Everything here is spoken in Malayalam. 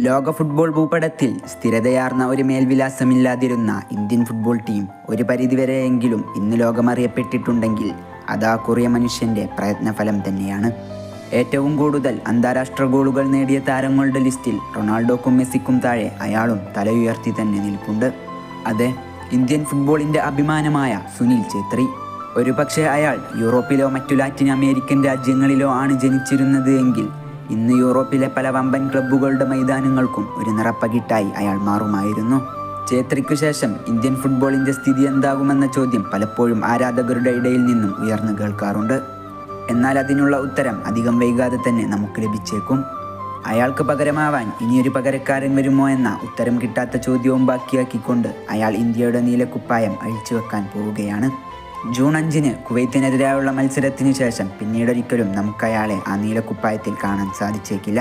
ലോക ഫുട്ബോൾ ഭൂപടത്തിൽ സ്ഥിരതയാർന്ന ഒരു മേൽവിലാസമില്ലാതിരുന്ന ഇന്ത്യൻ ഫുട്ബോൾ ടീം ഒരു പരിധിവരെയെങ്കിലും ഇന്ന് ലോകമറിയപ്പെട്ടിട്ടുണ്ടെങ്കിൽ അതാ കൊറിയ മനുഷ്യൻ്റെ പ്രയത്നഫലം തന്നെയാണ്. ഏറ്റവും കൂടുതൽ അന്താരാഷ്ട്ര ഗോളുകൾ നേടിയ താരങ്ങളുടെ ലിസ്റ്റിൽ റൊണാൾഡോക്കും മെസ്സിക്കും താഴെ അയാളും തലയുയർത്തി തന്നെ നിൽപ്പുണ്ട്. അതെ, ഇന്ത്യൻ ഫുട്ബോളിൻ്റെ അഭിമാനമായ സുനിൽ ഛേത്രി. ഒരുപക്ഷെ അയാൾ യൂറോപ്പിലോ മറ്റു ലാറ്റിൻ അമേരിക്കൻ രാജ്യങ്ങളിലോ ആണ് ജനിച്ചിരുന്നത് എങ്കിൽ ഇന്ന് യൂറോപ്പിലെ പല വമ്പൻ ക്ലബ്ബുകളുടെ മൈതാനങ്ങൾക്കും ഒരു നിറപ്പകിട്ടായി അയാൾ മാറുമായിരുന്നു. ഛേത്രിക്കു ശേഷം ഇന്ത്യൻ ഫുട്ബോളിൻ്റെ സ്ഥിതി എന്താകുമെന്ന ചോദ്യം പലപ്പോഴും ആരാധകരുടെ ഇടയിൽ നിന്നും ഉയർന്നു കേൾക്കാറുണ്ട്. എന്നാൽ അതിനുള്ള ഉത്തരം അധികം വൈകാതെ തന്നെ നമുക്ക് ലഭിച്ചേക്കും. അയാൾക്ക് പകരമാവാൻ ഇനിയൊരു പകരക്കാരൻ വരുമോ എന്ന ഉത്തരം കിട്ടാത്ത ചോദ്യവും ബാക്കിയാക്കിക്കൊണ്ട് അയാൾ ഇന്ത്യയുടെ നീലക്കുപ്പായം അഴിച്ചു വെക്കാൻ പോവുകയാണ്. ജൂൺ 5 കുവൈത്തിനെതിരായുള്ള മത്സരത്തിനു ശേഷം പിന്നീടൊരിക്കലും നമുക്കയാളെ ആ നീലക്കുപ്പായത്തിൽ കാണാൻ സാധിച്ചേക്കില്ല.